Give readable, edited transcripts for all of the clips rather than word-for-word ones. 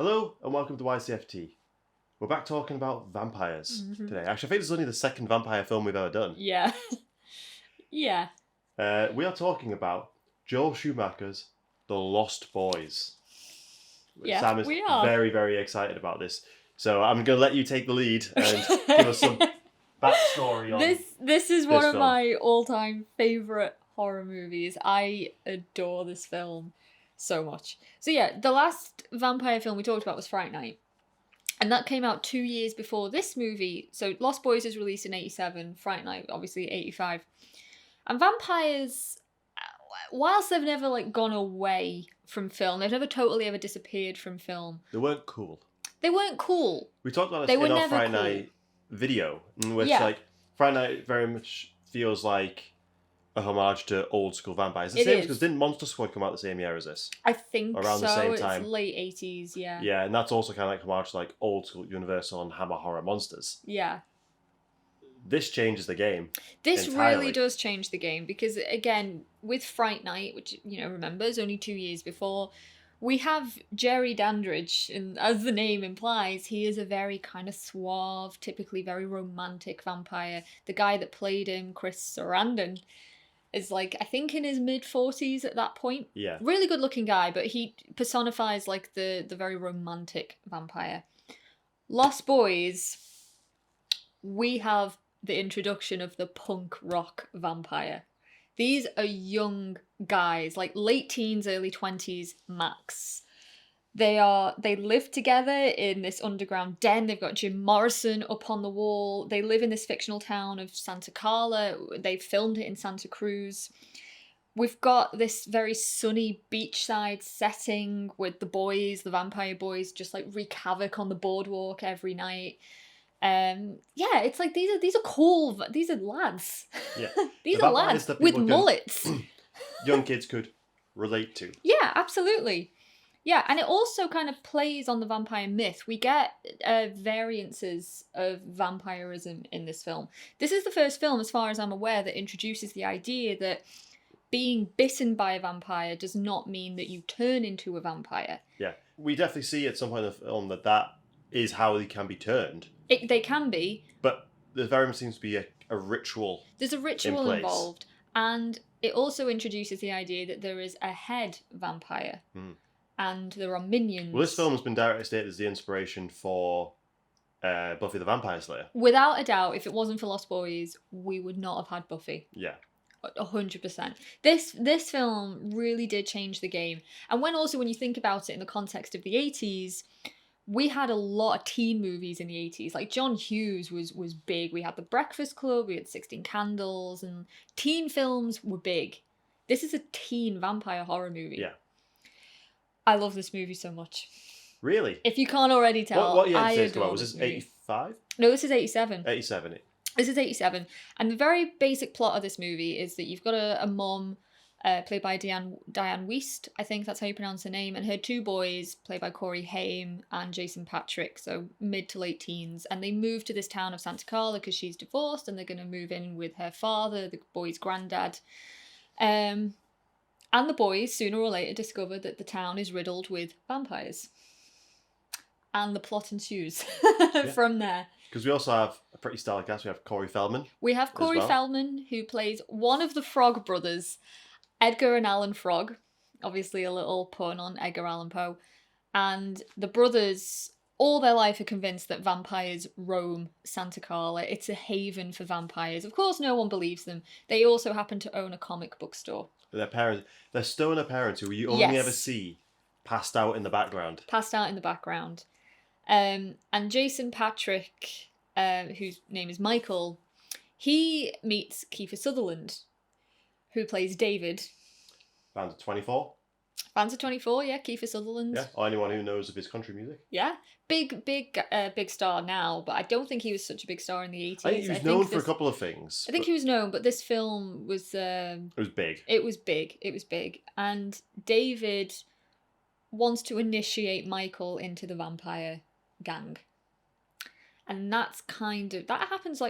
Hello and welcome to YCFT. We're back talking about vampires today. Actually, I think this is only the second vampire film we've ever done. Yeah. Yeah. We are talking about Joel Schumacher's The Lost Boys. Yeah, Sam is we are. very, very excited about this. So I'm going to let you take the lead and give us some backstory on this is one of film. my all-time favourite horror movies. I adore this film so much. So yeah, the last vampire film we talked about was Fright Night. And that came out 2 years before this movie. So Lost Boys was released in 87, Fright Night obviously 85. And vampires, whilst they've never gone away from film, they've never totally ever disappeared from film. They weren't cool. They weren't cool. We talked about this in our Friday Night video, in which Friday Night very much feels like a homage to old school vampires. The same because didn't Monster Squad come out the same year as this? I think around the same time. It's late 80s, yeah. Yeah, and that's also kind of like homage to like old school Universal and Hammer horror monsters. Yeah. This changes the game. This entirely. Really does change the game because again, with Fright Night, which remember is only 2 years before, we have Jerry Dandridge, and as the name implies, he is a very kind of suave, typically very romantic vampire. The guy that played him, Chris Sarandon, is I think in his mid-40s at that point. Yeah. Really good looking guy, but he personifies the very romantic vampire. Lost Boys, we have the introduction of the punk rock vampire. These are young guys, late teens, early 20s max. They live together in this underground den. They've got Jim Morrison up on the wall. They live in this fictional town of Santa Carla. They filmed it in Santa Cruz. We've got this very sunny beachside setting with the boys, the vampire boys, just wreak havoc on the boardwalk every night. It's these are cool. These are lads. Yeah, these are lads with mullets. Young kids could relate to. Yeah, absolutely. Yeah, and it also kind of plays on the vampire myth. We get variances of vampirism in this film. This is the first film, as far as I'm aware, that introduces the idea that being bitten by a vampire does not mean that you turn into a vampire. Yeah, we definitely see at some point in the film that is how they can be turned. They can be. But there very much seems to be a ritual. There's a ritual involved. And it also introduces the idea that there is a head vampire. And there are minions. Well, this film has been directly stated as the inspiration for Buffy the Vampire Slayer. Without a doubt, if it wasn't for Lost Boys, we would not have had Buffy. Yeah. 100%. This film really did change the game. And when you think about it in the context of the 80s, we had a lot of teen movies in the 80s. John Hughes was big. We had The Breakfast Club, we had 16 Candles, and teen films were big. This is a teen vampire horror movie. Yeah. I love this movie so much. Really? If you can't already tell, what year I did this adore come out? Was this 85? No, this is 87. 87. This is 87. And the very basic plot of this movie is that you've got a mom played by Diane Wiest, I think that's how you pronounce her name, and her two boys, played by Corey Haim and Jason Patrick, so mid to late teens, and they move to this town of Santa Carla because she's divorced, and they're going to move in with her father, the boy's granddad. And the boys, sooner or later, discover that the town is riddled with vampires. And the plot ensues from there. Because we also have a pretty stellar cast. We have Corey Feldman. We have Corey Feldman, who plays one of the Frog brothers, Edgar and Allan Frog. Obviously a little pun on Edgar Allan Poe. And the brothers, all their life, are convinced that vampires roam Santa Carla. It's a haven for vampires. Of course, no one believes them. They also happen to own a comic book store. Their stoner parents, who you only ever see passed out in the background. And Jason Patrick, whose name is Michael, he meets Kiefer Sutherland, who plays David. Fans of 24. Fans of 24, yeah, Kiefer Sutherland. Yeah, or anyone who knows of his country music. Yeah, big star now, but I don't think he was such a big star in the 80s. I think he was known for a couple of things. I think he was known, but this film was... it was big. It was big. And David wants to initiate Michael into the vampire gang. And that's that happens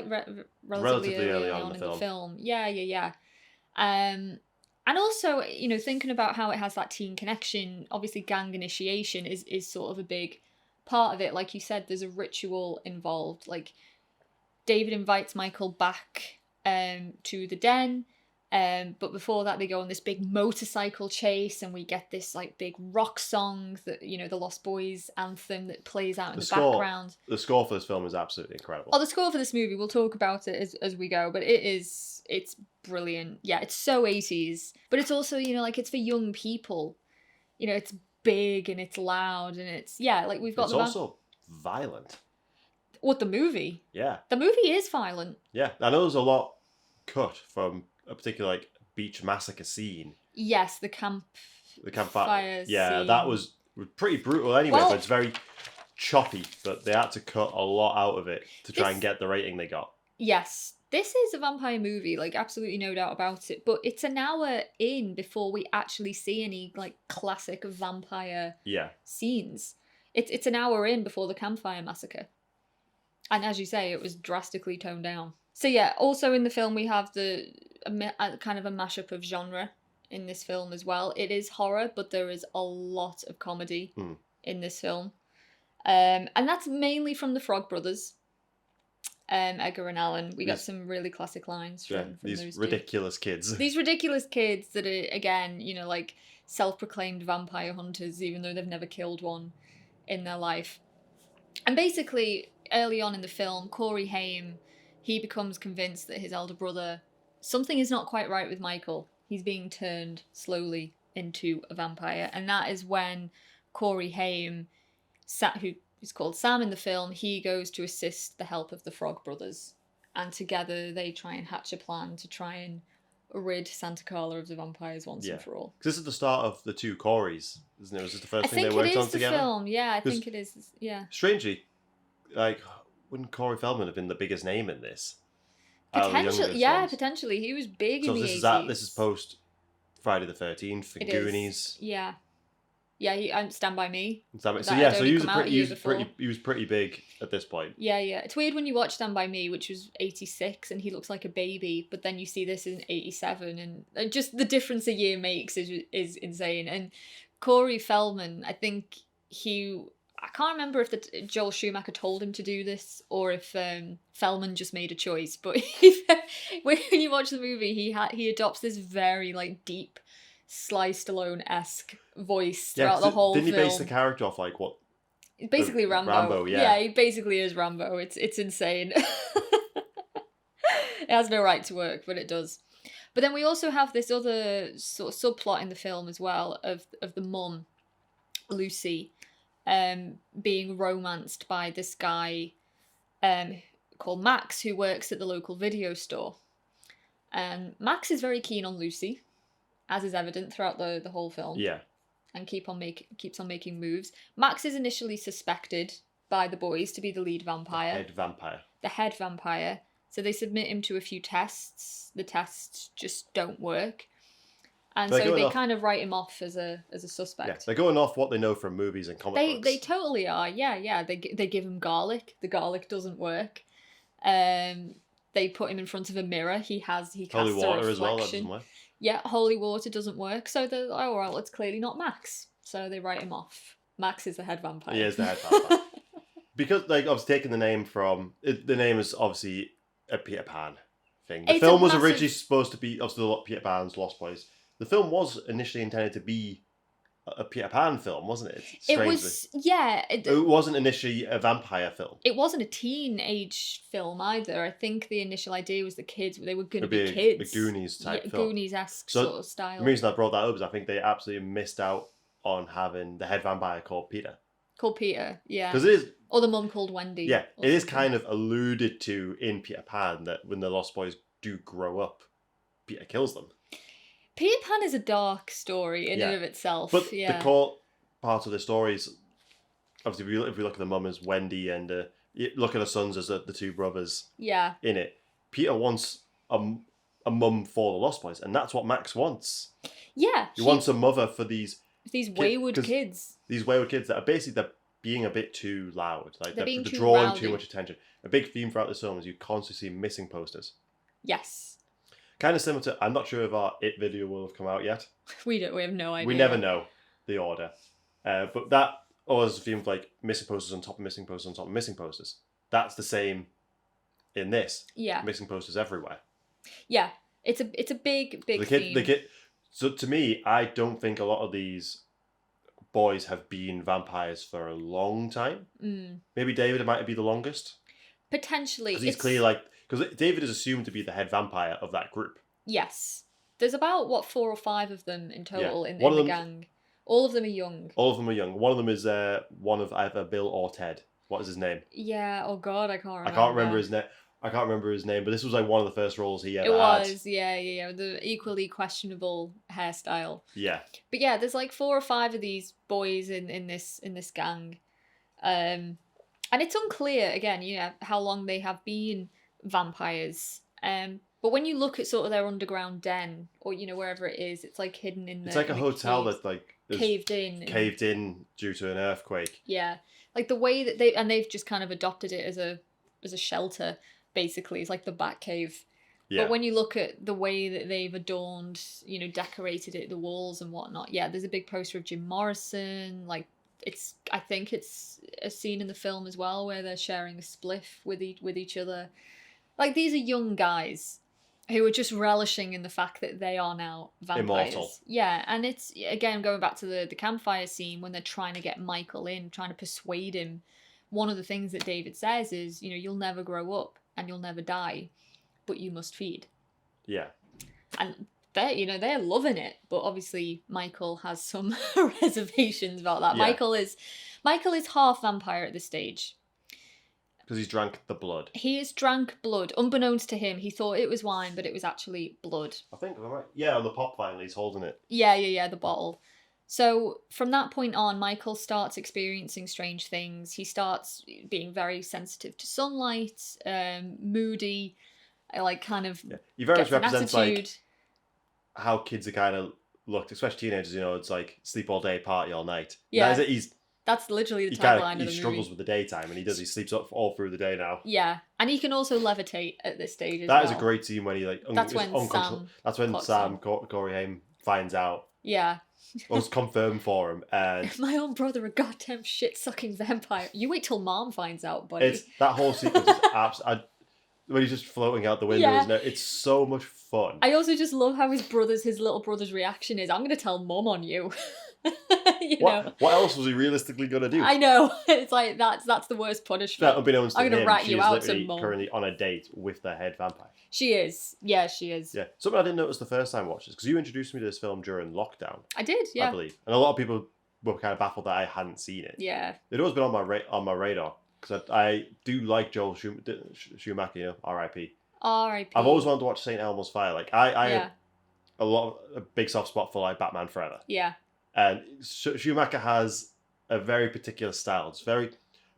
relatively early on in the film. Yeah. And also, you know, thinking about how it has that teen connection, obviously gang initiation is sort of a big part of it. Like you said, there's a ritual involved. Like, David invites Michael back to the den. But before that, they go on this big motorcycle chase, and we get this like big rock song that, you know, the Lost Boys anthem that plays out in the background. The score for this film is absolutely incredible. Oh, the score for this movie, we'll talk about it as we go, but it's brilliant. Yeah, it's so 80s, but it's also, you know, like, it's for young people. You know, it's big and it's loud and it's, yeah, like, we've got it's also violent. What, the movie? Yeah. The movie is violent. Yeah, I know there's a lot cut from a particular, like, beach massacre scene. Yes, the campfire Yeah, scene. that was pretty brutal anyway, but it's very choppy, but they had to cut a lot out of it to try and get the rating they got. Yes, this is a vampire movie, like, absolutely no doubt about it, but it's an hour in before we actually see any, like, classic vampire scenes. It's an hour in before the campfire massacre. And as you say, it was drastically toned down. So yeah, also in the film we have a kind of a mashup of genre in this film as well. It is horror, but there is a lot of comedy in this film. And that's mainly from the Frog Brothers, Edgar and Allan. We got some really classic lines from these those ridiculous kids. These ridiculous kids that are, again, you know, like, self-proclaimed vampire hunters, even though they've never killed one in their life. And basically, early on in the film, Corey Haim, he becomes convinced that his elder brother, something is not quite right with Michael. He's being turned slowly into a vampire. And that is when Corey Haim, who is called Sam in the film, he goes to assist the help of the Frog Brothers. And together they try and hatch a plan to try and rid Santa Carla of the vampires once and for all. Because this is the start of the two Coreys, isn't it? Was this the first thing they worked on together? I think it is the film, yeah, I think it is, yeah. Strangely, like, wouldn't Corey Feldman have been the biggest name in this? Potentially, yeah, potentially. He was big in the 80s. This is post Friday the 13th, and Goonies. Yeah. Yeah, Stand By Me. So he was pretty big at this point. Yeah. It's weird when you watch Stand By Me, which was 86, and he looks like a baby, but then you see this in 87, and just the difference a year makes is insane. And Corey Feldman, I think I can't remember if Joel Schumacher told him to do this or if Feldman just made a choice. But when you watch the movie, he adopts this very, like, deep, Sly Stallone-esque voice throughout the whole film. Didn't he base the character off, like, what? Basically Rambo. Rambo, yeah. Yeah, he basically is Rambo. It's insane. It has no right to work, but it does. But then we also have this other sort of subplot in the film as well of the mum, Lucy, being romanced by this guy called Max, who works at the local video store. Max is very keen on Lucy, as is evident throughout the whole film. Yeah. And keeps on making moves. Max is initially suspected by the boys to be the lead vampire. The head vampire. So they submit him to a few tests. The tests just don't work. And so they kind of write him off as a suspect. Yeah, they're going off what they know from movies and comic books. They totally are. Yeah. They give him garlic. The garlic doesn't work. They put him in front of a mirror. He casts holy water a reflection. As well. That doesn't work. Yeah, holy water doesn't work. So they're like, oh, well, it's clearly not Max. So they write him off. Max is the head vampire. He is the head vampire. Because, like, I was taking the name from... the name is obviously a Peter Pan thing. The film was originally supposed to be, obviously, Peter Pan's Lost Boys. The film was initially intended to be a Peter Pan film, wasn't it? Strangely. It was, yeah. It wasn't initially a vampire film. It wasn't a teenage film either. I think the initial idea was the kids, they were going to be kids. A Goonies type film. Goonies-esque sort of style. The reason I brought that up is I think they absolutely missed out on having the head vampire called Peter. Yeah. Because it is... Or the mum called Wendy. Yeah, it is kind of alluded to in Peter Pan that when the Lost Boys do grow up, Peter kills them. Peter Pan is a dark story in and of itself. But the core part of the story is, obviously, if we look at the mum as Wendy and look at the sons as the two brothers in it, Peter wants a mum for the Lost Boys, and that's what Max wants. Yeah. He wants a mother for these wayward kids. These wayward kids that are basically they're being a bit too loud. Like they're too drawing rowdy. Too much attention. A big theme throughout this film is you constantly see missing posters. Yes. Kind of similar to, I'm not sure if our It video will have come out yet. We have no idea. We never know the order. But that always feels like missing posters on top of missing posters on top of missing posters. That's the same in this. Yeah. Missing posters everywhere. Yeah. It's a big theme. So to me, I don't think a lot of these boys have been vampires for a long time. Maybe David might be the longest. Potentially. Because he's clearly because David is assumed to be the head vampire of that group. Yes. There's about, 4 or 5 of them in total in the gang. All of them are young. All of them are young. One of them is one of either Bill or Ted. What is his name? Yeah, oh God, I can't remember. I can't remember his name, but this was like one of the first roles he ever had. It was, yeah. The equally questionable hairstyle. Yeah. But yeah, there's like 4 or 5 of these boys in this gang. And it's unclear, again, how long they have been vampires. But when you look at sort of their underground den, or wherever it is, it's like hidden in the. It's like a hotel that's like caved in due to an earthquake. Yeah, like the way that they've just kind of adopted it as a shelter. Basically, it's like the Batcave. Yeah. But when you look at the way that they've adorned, decorated it, the walls and whatnot, yeah, there's a big poster of Jim Morrison. Like I think it's a scene in the film as well where they're sharing a spliff with each other. Like these are young guys who are just relishing in the fact that they are now vampires. Immortal. Yeah, and it's, again, going back to the campfire scene when they're trying to get Michael in, trying to persuade him. One of the things that David says is, you'll never grow up and you'll never die, but you must feed. Yeah. And they're loving it, but obviously Michael has some reservations about that. Yeah. Michael is half vampire at this stage. Because he's drank the blood. He has drank blood. Unbeknownst to him, he thought it was wine, but it was actually blood. I think, right? Yeah, on the pop finally, he's holding it. Yeah, the bottle. So from that point on, Michael starts experiencing strange things. He starts being very sensitive to sunlight, moody, kind of. Yeah. He very much represents like how kids are kind of looked, especially teenagers. It's like sleep all day, party all night. Yeah, that's literally the tagline of the movie. He struggles with the daytime, and he sleeps all through the day now. Yeah, and he can also levitate at this stage as well. That is a great scene when he That's when Sam Corey Haim finds out. Yeah. Was confirmed for him, and my own brother, a goddamn shit-sucking vampire. You wait till Mom finds out, buddy. It's that whole sequence is when he's just floating out the window, isn't it? It's so much fun. I also just love how his little brother's reaction is, "I'm going to tell Mum on you." What else was he realistically going to do? I know. It's like that's the worst punishment. Unbeknownst to him, I'm going to rat you out to Mum. Currently on a date with the head vampire. She is. Yeah, she is. Yeah. Something I didn't notice the first time I watched this, because you introduced me to this film during lockdown. I did, yeah. I believe. And a lot of people were kind of baffled that I hadn't seen it. Yeah. It always been on my radar, because I do like Joel Schumacher, R.I.P. R.I.P. I've always wanted to watch St. Elmo's Fire. Like, I have a big soft spot for, like, Batman Forever. Yeah. And Schumacher has a very particular style. It's very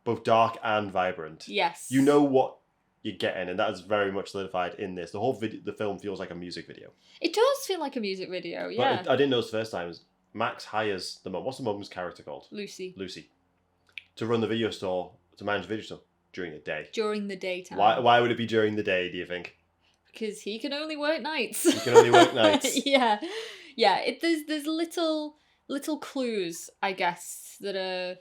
both dark and vibrant. Yes. You know what you're getting, and that is very much solidified in this. The film feels like a music video. It does feel like a music video, yeah. But I didn't notice the first time. Max hires the mum. What's the mum's character called? Lucy. To run the video store, to manage the video store during the day. During the daytime. Why would it be during the day, do you think? Because he can only work nights. Yeah. There's little clues, I guess, that are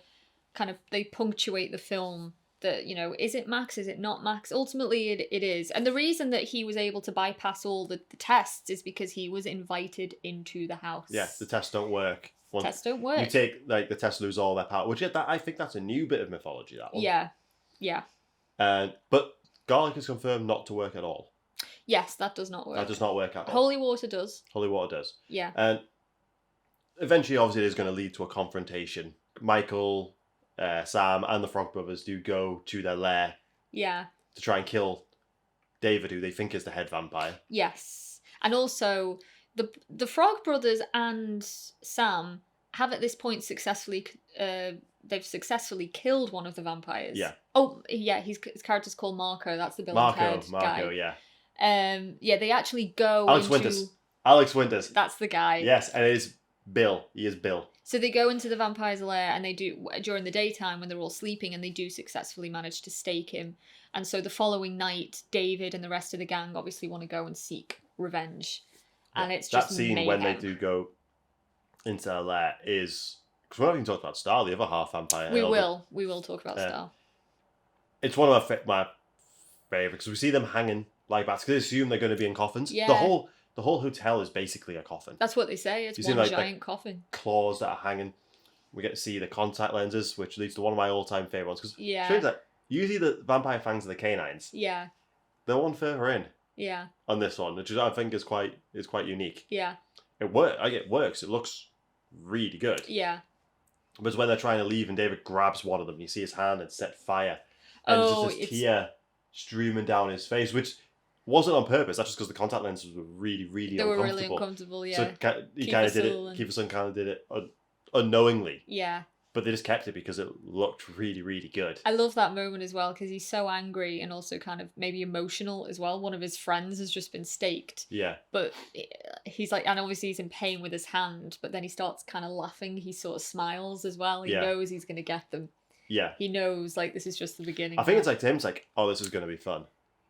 kind of, they punctuate the film. That, is it Max? Is it not Max? Ultimately, it is. And the reason that he was able to bypass all the tests is because he was invited into the house. Yeah, the tests don't work. Tests don't work. You take, the tests lose all their power. Which, I think that's a new bit of mythology, that one. Yeah. But garlic is confirmed not to work at all. Yes, that does not work. That does not work at all. Holy water does. Holy water does. Yeah. And eventually, obviously, it is going to lead to a confrontation. Michael, Sam, and the Frog Brothers do go to their lair. Yeah. To try and kill David, who they think is the head vampire. Yes. And also, the Frog Brothers and Sam have at this point successfully killed one of the vampires. Yeah. Oh, yeah, his character's called Marco. That's the Bill and Ted guy. Marco, yeah. Yeah, they actually go Alex Winters. That's the guy. Yes, and it is Bill. He is Bill. So they go into the vampire's lair, and they do, during the daytime when they're all sleeping, and they do successfully manage to stake him. And so the following night, David and the rest of the gang obviously want to go and seek revenge. And it's that just scene mayhem. when they do go into their lair is... Because we're not even talking about Star, the other half vampire. We will talk about Star. It's one of my favourites, because we see them hanging like bats, because they assume they're going to be in coffins. Yeah. The whole hotel is basically a coffin. That's what they say. It's one giant coffin. Claws that are hanging. We get to see the contact lenses, which leads to one of my all-time favourite ones. Because strange that usually the vampire fangs are the canines. Yeah. They're one further in. Yeah. On this one, which I think is quite unique. Yeah. It works. It looks really good. Yeah. But it's when they're trying to leave and David grabs one of them. You see his hand and set fire. And it's just tear streaming down his face, which wasn't on purpose. That's just because the contact lenses were really, really uncomfortable. They were really uncomfortable, yeah. So he kind of did it. Kieferson kind of did it unknowingly. Yeah. But they just kept it because it looked really, really good. I love that moment as well because he's so angry and also kind of maybe emotional as well. One of his friends has just been staked. Yeah. But he's like, and obviously he's in pain with his hand, but then he starts kind of laughing. He sort of smiles as well. He knows he's going to get them. Yeah. He knows, like, this is just the beginning. I think it's like to him, it's like, oh, this is going to be fun.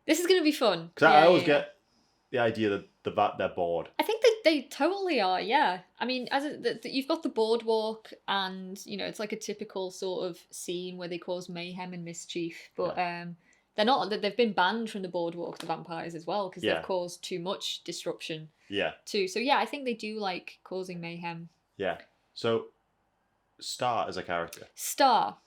This is going to be fun. Because I always get the idea that they're bored. I think they totally are, yeah. I mean, you've got the boardwalk and, you know, it's like a typical sort of scene where they cause mayhem and mischief. But they're not, they've been banned from the boardwalk, the vampires, as well, because they've caused too much disruption. Yeah. Too. So, yeah, I think they do like causing mayhem. Yeah. So, Star as a character. Star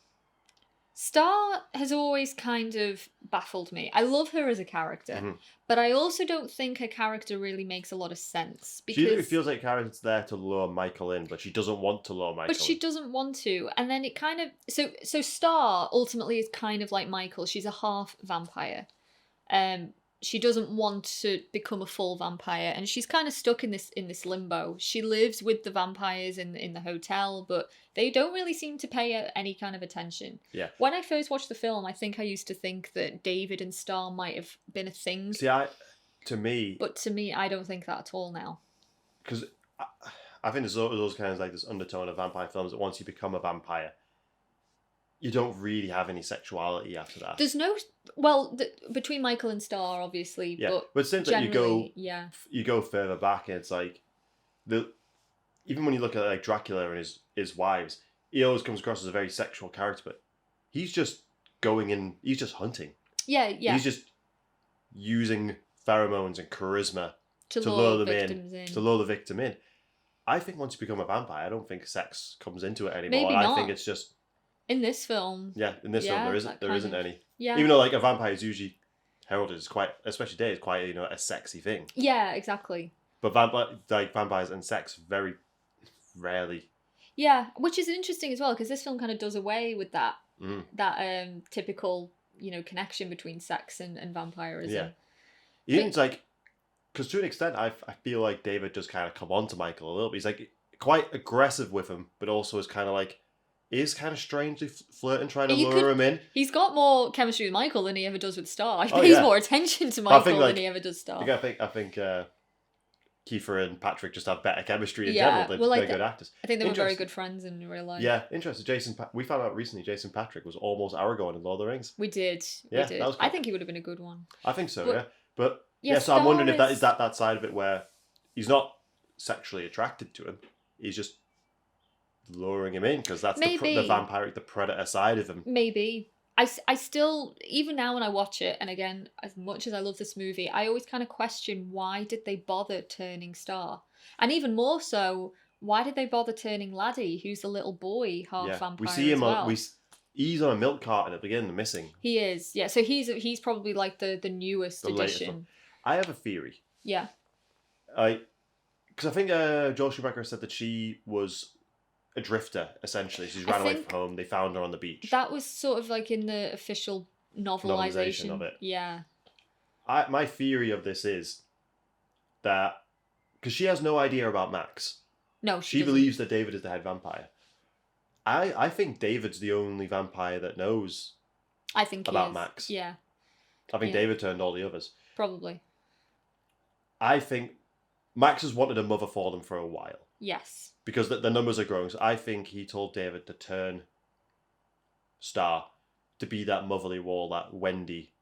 has always kind of baffled me. I love her as a character, but I also don't think her character really makes a lot of sense. Because it feels like character's there to lure Michael in, but she doesn't want to lure Michael in. But she doesn't want to. And then it kind of... So Star ultimately is kind of like Michael. She's a half vampire. She doesn't want to become a full vampire, and she's kind of stuck in this limbo. She lives with the vampires in the hotel, but they don't really seem to pay her any kind of attention. Yeah. When I first watched the film, I think I used to think that David and Star might have been a thing. See, to me, I don't think that at all now. Because I think there's those kinds of like this undertone of vampire films that once you become a vampire, you don't really have any sexuality after that. There's no... between Michael and Star, obviously, but since that you go further back, and it's like... Even when you look at like Dracula and his wives, he always comes across as a very sexual character, but he's just going in... He's just hunting. Yeah. He's just using pheromones and charisma to lure them in. To lure the victim in. I think once you become a vampire, I don't think sex comes into it anymore. Maybe not. I think it's just... In this film. Yeah, in this film there isn't any. Yeah. Even though like a vampire is usually heralded as quite, especially today, is quite, a sexy thing. Yeah, exactly. But vampires and sex very rarely. Yeah, which is interesting as well because this film kind of does away with that typical, connection between sex and vampirism. Yeah. Even it's like, because to an extent, I feel like David does kind of come on to Michael a little bit. He's like quite aggressive with him, but also is kind of strangely flirting, trying to lure him in. He's got more chemistry with Michael than he ever does with Star. He pays more attention to Michael than he ever does Star. I think Kiefer and Patrick just have better chemistry in general. They're good actors. I think they were very good friends in real life. Yeah, interesting. We found out recently Jason Patrick was almost Aragorn in Lord of the Rings. We did. That was cool. I think he would have been a good one. I think so, But so I'm wondering if that side of it where he's not sexually attracted to him. He's just luring him in because that's the vampiric, the predator side of him. Maybe. I still, even now when I watch it, and again, as much as I love this movie, I always kind of question why did they bother turning Star? And even more so, why did they bother turning Laddie, who's the little boy, half vampire? We see him he's on a milk carton at the beginning, missing. He is, yeah. So he's probably like the newest edition. I have a theory. Yeah. Because I think Joel Schumacher said that she was a drifter, essentially. She's ran away from home. They found her on the beach. That was sort of like in the official novelization of it. Yeah. My theory of this is that because she has no idea about Max. No, she believes that David is the head vampire. I think David's the only vampire that knows. I think about Max. Yeah. I think David turned all the others. Probably. I think Max has wanted a mother for them for a while. Yes. Because the numbers are growing. So I think he told David to turn Star to be that motherly role, that Wendy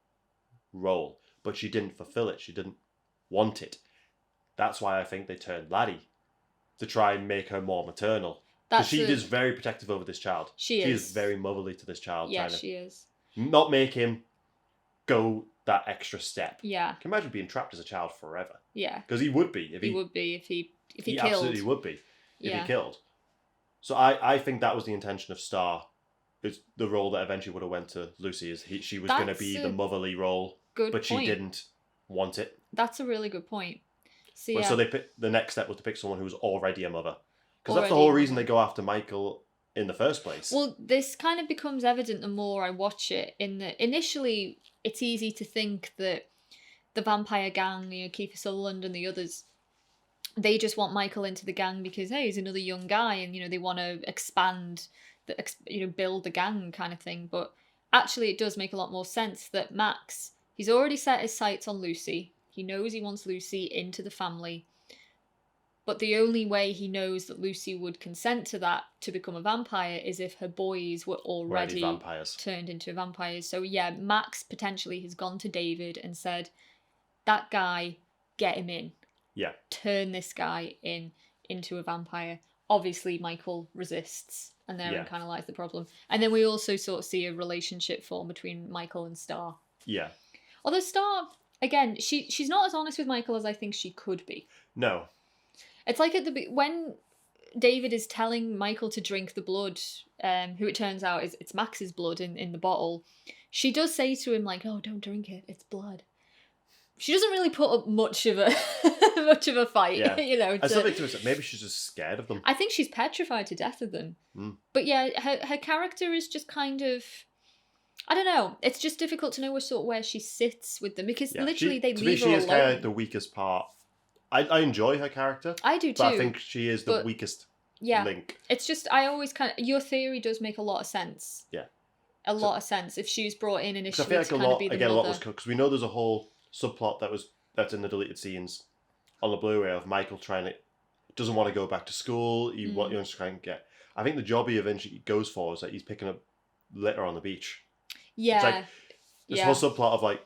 role. But she didn't fulfill it. She didn't want it. That's why I think they turned laddie, to try and make her more maternal. Because she is very protective over this child. She is very motherly to this child. Yeah, she is. Not make him go that extra step. Yeah. Can you imagine being trapped as a child forever? Yeah. Because he would be. He would be if he killed. Absolutely would be if he killed. So I think that was the intention of Star. It's the role that eventually would have went to Lucy. She was going to be the motherly role, but she didn't want it. That's a really good point. So the next step was to pick someone who was already a mother. Because that's the whole reason they go after Michael in the first place. Well, this kind of becomes evident the more I watch it. In that initially, it's easy to think that the vampire gang, Kiefer-Sutherland and the others, they just want Michael into the gang because, hey, he's another young guy, and they want to expand, build the gang kind of thing. But actually, it does make a lot more sense that Max, he's already set his sights on Lucy. He knows he wants Lucy into the family. But the only way he knows that Lucy would consent to that, to become a vampire, is if her boys were already turned into vampires. So yeah, Max potentially has gone to David and said, that guy, get him in. Yeah. Turn this guy into a vampire. Obviously, Michael resists, and therein kind of lies the problem. And then we also sort of see a relationship form between Michael and Star. Yeah. Although Star, again, she's not as honest with Michael as I think she could be. No. It's like when David is telling Michael to drink the blood, who it turns out it's Max's blood in the bottle, she does say to him, like, oh, don't drink it, it's blood. She doesn't really put up much of a fight, I still think to herself, maybe she's just scared of them. I think she's petrified to death of them. But yeah, her character is just kind of, I don't know. It's just difficult to know where she sits with them, because literally they leave her alone. To me, she is kind of like the weakest part. I enjoy her character. I do too. But I think she is the weakest link. It's just, I always your theory does make a lot of sense. Yeah. A lot of sense if she was brought in initially I feel like to kind of be the mother. a lot was cut, because we know there's a whole subplot that's in the deleted scenes on the Blu-ray of Michael doesn't want to go back to school. He wants to try and get. I think the job he eventually goes for is that he's picking up litter on the beach. Yeah. It's like this whole subplot of like,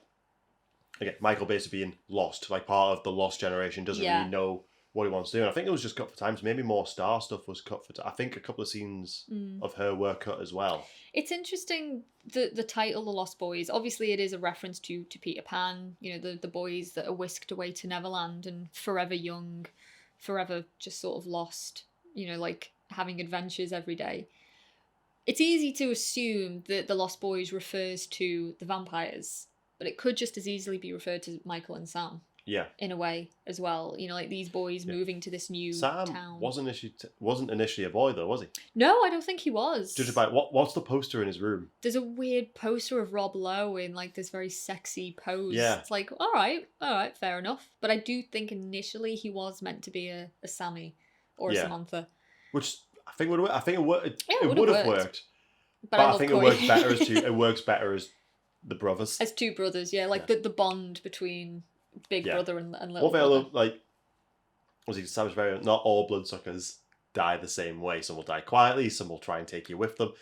again, Michael basically being lost, like part of the lost generation, doesn't really know what he wants to do. And I think it was just cut for time. So maybe more Star stuff was cut for time. I think a couple of scenes of her were cut as well. It's interesting, the title, The Lost Boys. Obviously, it is a reference to Peter Pan, the boys that are whisked away to Neverland and forever young, forever just sort of lost, like having adventures every day. It's easy to assume that The Lost Boys refers to the vampires, but it could just as easily be referred to Michael and Sam. Yeah. In a way as well. Like these boys moving to this new town. Sam wasn't initially a boy though, was he? No, I don't think he was. Judging by what's the poster in his room? There's a weird poster of Rob Lowe in like this very sexy pose. Yeah. It's like, all right, fair enough. But I do think initially he was meant to be a Sammy or a Samantha. Which I think would have worked. It would have worked. But I think it works better as two. It works better as the brothers. As two brothers, the bond between Big Brother and Little Brother. What like was he established very not all bloodsuckers die the same way. Some will die quietly, some will try and take you with them.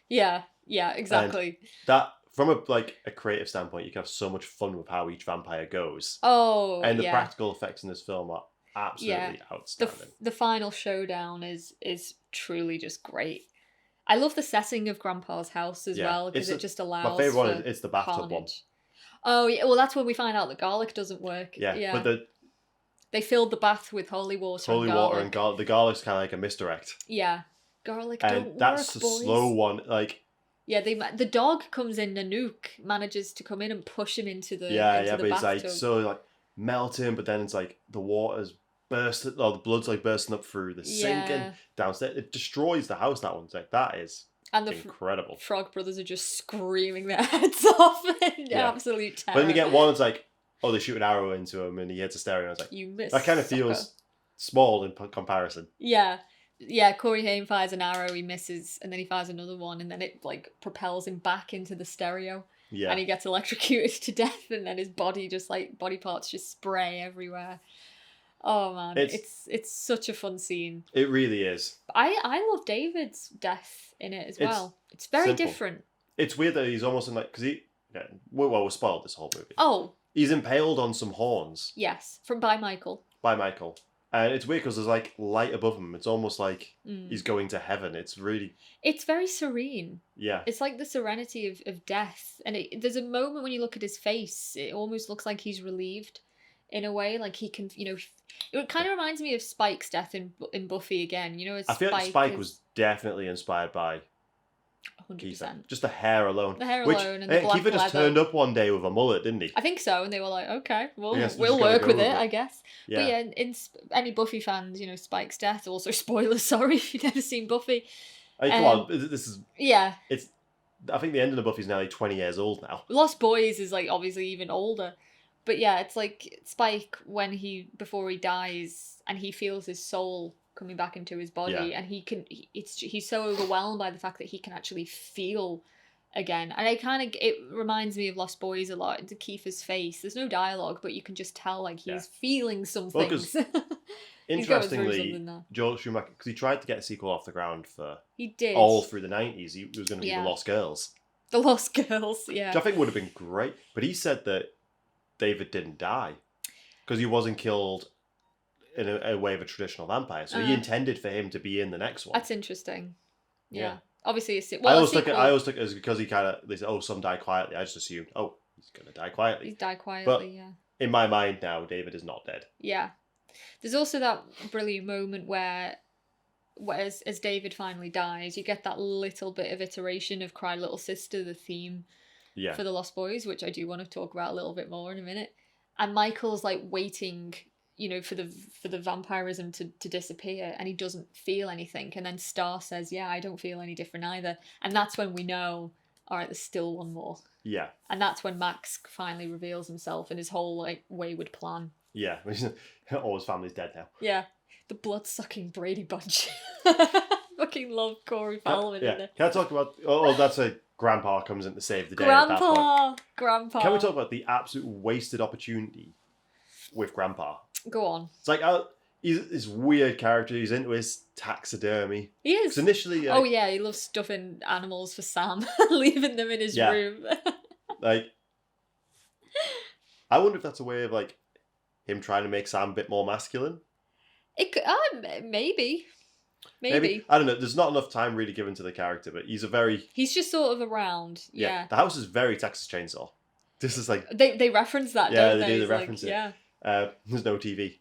Yeah, exactly. And that from a creative standpoint, you can have so much fun with how each vampire goes. Oh, and the practical effects in this film are absolutely outstanding. The final showdown is truly just great. I love the setting of Grandpa's house as well, because it just allows. My favourite one is the bathtub one. Oh yeah, well that's when we find out that garlic doesn't work. Yeah. But they filled the bath with holy water. And garlic. The garlic's kind of like a misdirect. Yeah, garlic and don't that's work, the boys. slow one. Like the dog comes in. Nanook manages to come in and push him into the but bathtub. it's like melting, but then it's like the water's bursting, or the blood's like bursting up through the sink and downstairs. It destroys the house. That one's like that is. And the incredible. Frog Brothers are just screaming their heads off in absolute terror. But then you get one, it's like, oh, they shoot an arrow into him and he hits a stereo. And I was like, you missed. That kind of feels small in comparison. Yeah. Corey Haim fires an arrow, he misses, and then he fires another one, and then it like propels him back into the stereo. Yeah. And he gets electrocuted to death, and then his body parts just spray everywhere. Oh man, it's such a fun scene. It really is. I love David's death in it as well. It's very different. It's weird that he's almost in like, because we're spoiled this whole movie. Oh. He's impaled on some horns. Yes, by Michael. by Michael. And it's weird because there's like light above him. It's almost like he's going to heaven. It's really... It's very serene. Yeah. It's like the serenity of death. And there's a moment when you look at his face, it almost looks like he's relieved in a way. Like he can, it kind of reminds me of Spike's death in Buffy again. As I feel like Spike was definitely inspired by 100%. Kiefer. Just the hair alone. The hair alone and the black Kiefer just leather. turned up one day with a mullet, didn't he? I think so, and they were like, okay, well, Yes, we'll just gotta work go with with it, it. I guess. Yeah. But yeah, in any Buffy fans, Spike's death. Also, spoilers, sorry if you've never seen Buffy. Hey, come on, this is... Yeah. I think the ending of Buffy's nearly 20 years old now. Lost Boys is like obviously even older. But yeah, it's like Spike before he dies and he feels his soul coming back into his body, and he's so overwhelmed by the fact that he can actually feel again. And it reminds me of Lost Boys a lot. Into Kiefer's face, there's no dialogue, but you can just tell like he's feeling some things. Interestingly, Joel Schumacher, because he tried to get a sequel off the ground for he did all through the 90s. He was going to be The Lost Girls. The Lost Girls, yeah. Which I think would have been great. But he said that David didn't die because he wasn't killed in a way of a traditional vampire. So he intended for him to be in the next one. That's interesting. Yeah. Obviously, I always took it as because he they said, some die quietly. I just assumed, he's going to die quietly. He's died quietly, but yeah. In my mind now, David is not dead. Yeah. There's also that brilliant moment where as David finally dies, you get that little bit of iteration of Cry Little Sister, the theme for The Lost Boys, which I do want to talk about a little bit more in a minute. And Michael's like waiting, for the vampirism to disappear, and he doesn't feel anything. And then Star says, yeah, I don't feel any different either. And that's when we know, all right, there's still one more. Yeah. And that's when Max finally reveals himself and his whole like wayward plan. Yeah. All his family's dead now. Yeah. The blood-sucking Brady Bunch. Fucking love Corey Feldman in it. Can I talk about... that's a... Grandpa comes in to save the day Grandpa! At that point. Grandpa! Can we talk about the absolute wasted opportunity with Grandpa? Go on. It's like, he's this weird character. He's into his taxidermy. He is. So initially... he loves stuffing animals for Sam. Leaving them in his room. Like... I wonder if that's a way of, like, him trying to make Sam a bit more masculine. It could... maybe. Maybe. I don't know. There's not enough time really given to the character, but he's He's just sort of around. Yeah. The house is very Texas Chainsaw. This is like... They reference that, don't they? Yeah, they reference it. Yeah. There's no TV.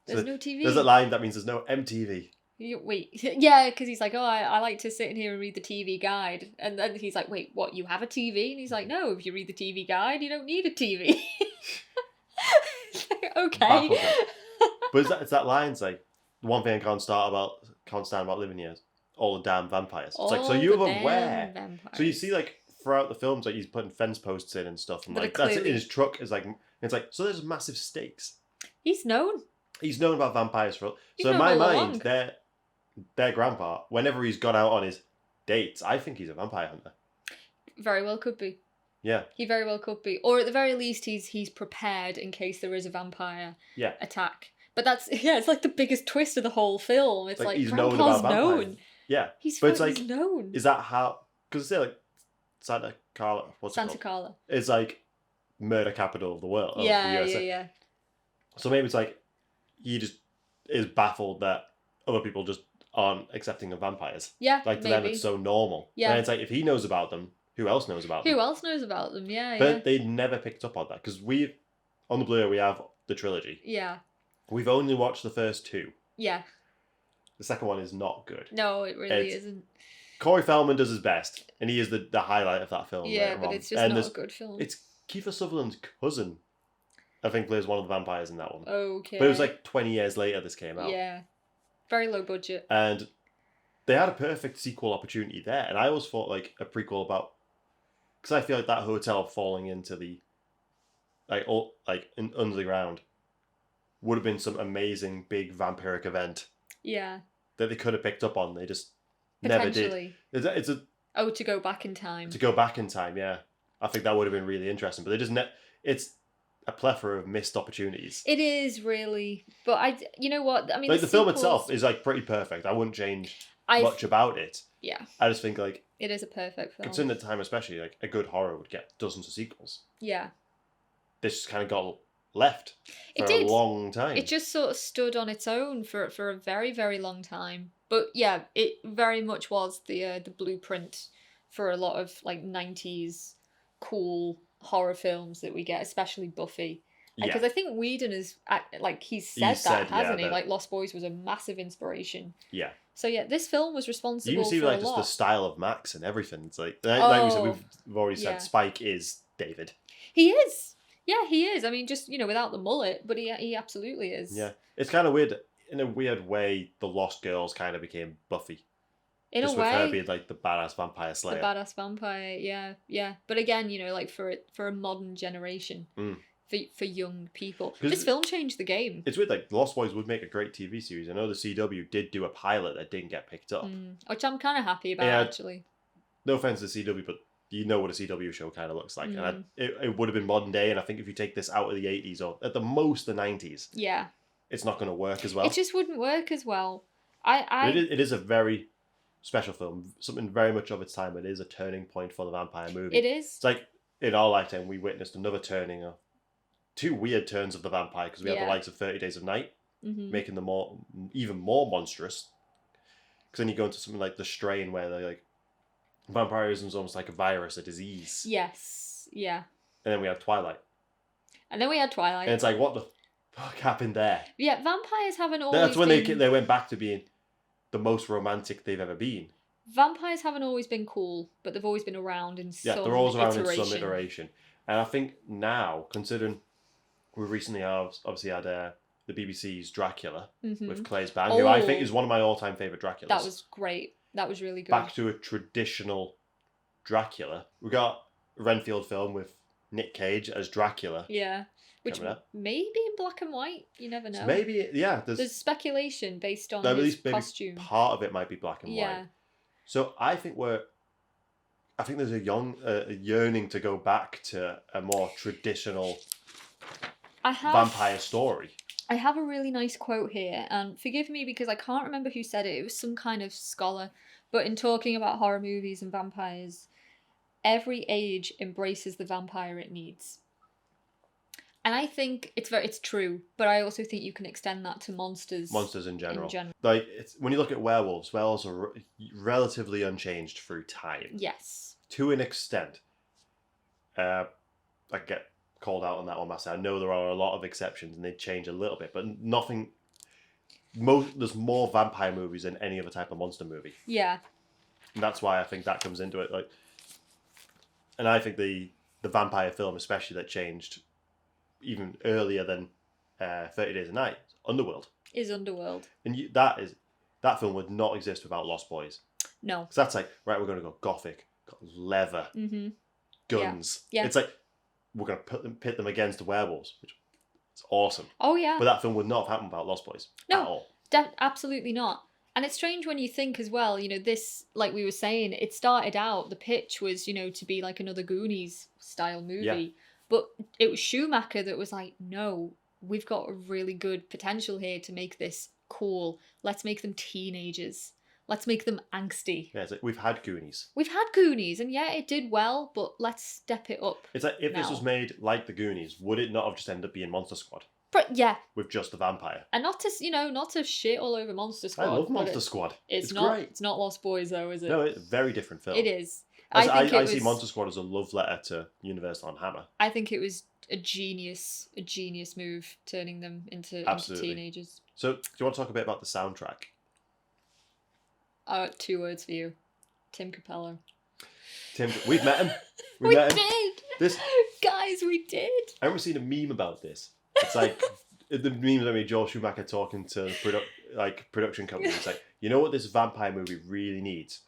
There's no TV. There's that line that means there's no MTV. Wait. Yeah, because he's like, I like to sit in here and read the TV guide. And then he's like, wait, what, you have a TV? And he's like, no, if you read the TV guide, you don't need a TV. Okay. But it's that line, it's like, the one thing I can't stand about living here is all the damn vampires. It's like, so you're aware. Vampires. So you see, like, throughout the films, like, he's putting fence posts in and stuff, and like, that's it in his truck. Is like, it's like, so there's massive stakes. He's known. He's known about vampires so in my mind, their grandpa, whenever he's gone out on his dates, I think he's a vampire hunter. Very well could be. Yeah. He very well could be. Or at the very least, he's prepared in case there is a vampire attack. But it's like the biggest twist of the whole film. It's like he's Grandpa's known. Yeah. He's known. Is that how... Because it's like Santa Carla... Santa Carla. It's like murder capital of the world. Yeah. So maybe it's like he just is baffled that other people just aren't accepting of vampires. Yeah, like to them it's so normal. Yeah. And it's like if he knows about them, who else knows about them? Who else knows about them? Yeah. But they never picked up on that because on the Blu-ray we have the trilogy. Yeah. We've only watched the first two. Yeah. The second one is not good. No, it really isn't. Corey Feldman does his best, and he is the highlight of that film. Yeah, but it's just not a good film. It's Kiefer Sutherland's cousin, I think, plays one of the vampires in that one. Okay. But it was like 20 years later this came out. Yeah. Very low budget. And they had a perfect sequel opportunity there, and I always thought like a prequel about... Because I feel like that hotel falling into the... under the ground would have been some amazing big vampiric event. Yeah. That they could have picked up on. They just never did. It's to go back in time. To go back in time, yeah. I think that would have been really interesting. But they just... It's a plethora of missed opportunities. It is, really. But you know what? I mean, like the film itself is like pretty perfect. I wouldn't change much about it. Yeah. I just think like... It is a perfect film. Considering the time especially, like a good horror would get dozens of sequels. Yeah. This just kind of got left It for a did. long time. It just sort of stood on its own for a very, very long time. But yeah, it very much was the blueprint for a lot of like 90s cool horror films that we get, especially Buffy. Because Yeah. I think Whedon is like he's He said that, said, hasn't he? that- Like Lost Boys was a massive inspiration. Yeah. So yeah, this film was You responsible even see for like a just lot. the style of Max and everything. It's like we said, we've already said yeah. Spike is David. He is. Yeah, he is. I mean, just without the mullet, but he absolutely is. Yeah, it's kind of weird. In a weird way, the Lost Girls kind of became Buffy. In just a with way, her being like the badass vampire slayer. the badass vampire. Yeah. But again, like for a modern generation, for young people, this film changed the game. It's weird. Like Lost Boys would make a great TV series. I know the CW did do a pilot that didn't get picked up, Which I'm kind of happy about, actually. No offense to CW, but you know what a CW show kind of looks like, and it would have been modern day. And I think if you take this out of the 80s or at the most the 90s, yeah, it's not going to work as well. It just wouldn't work as well. It is a very special film, something very much of its time. It is a turning point for the vampire movie. It is. It's like in our lifetime we witnessed another turning of two weird turns of the vampire, because we have the likes of 30 Days of Night, making them even more monstrous. Because then you go into something like The Strain, where they're like vampirism is almost like a virus, a disease. Yes. Yeah. And then we have Twilight. And it's like, what the fuck happened there? Yeah, vampires haven't always That's when been... they went back to being the most romantic they've ever been. Vampires haven't always been cool, but they've always been around in some iteration. Yeah, they're always around in some iteration. And I think now, considering we recently obviously had the BBC's Dracula with Claes Bang, who I think is one of my all-time favourite Draculas. That was great. That was really good. Back to a traditional Dracula. We got a Renfield film with Nick Cage as Dracula. Yeah. Which may be in black and white. You never know. So maybe, yeah. There's speculation based on his costume. Part of it might be black and white. So I think there's a yearning to go back to a more traditional vampire story. I have a really nice quote here, and forgive me because I can't remember who said it. It was some kind of scholar. But in talking about horror movies and vampires, every age embraces the vampire it needs. And I think it's true, but I also think you can extend that to monsters. Monsters in general. Like when you look at werewolves are relatively unchanged through time. Yes. To an extent. I get called out on that one myself. I know there are a lot of exceptions and they change a little bit, but nothing. There's more vampire movies than any other type of monster movie. Yeah. And that's why I think that comes into it. Like, and I think the vampire film, especially, that changed even earlier than 30 Days a Night, Underworld. Is Underworld. And that film would not exist without Lost Boys. No. Because that's like, right, we're going to go gothic, got leather, guns. Yeah. It's like, we're going to pit them against the werewolves, which is awesome. Oh, yeah. But that film would not have happened without Lost Boys. No, at all. Absolutely not. And it's strange when you think as well, this, like we were saying, it started out, the pitch was, to be like another Goonies style movie. Yeah. But it was Schumacher that was like, no, we've got a really good potential here to make this cool. Let's make them teenagers. Let's make them angsty. Yeah, it's like, we've had Goonies. We've had Goonies, and yeah, it did well, but let's step it up. It's like, if this was made like the Goonies, would it not have just ended up being Monster Squad? But yeah. With just the vampire. And not to shit all over Monster Squad. I love Monster Squad. It's great. It's not Lost Boys though, is it? No, it's a very different film. It is. I see Monster Squad as a love letter to Universal and Hammer. I think it was a genius move, turning them into teenagers. So, do you want to talk a bit about the soundtrack? 2 words for you. Tim Capello. We've met him. We did! Guys, we did! I remember seeing a meme about this. It's like, the memes of me, Joel Schumacher talking to production companies. It's like, you know what this vampire movie really needs?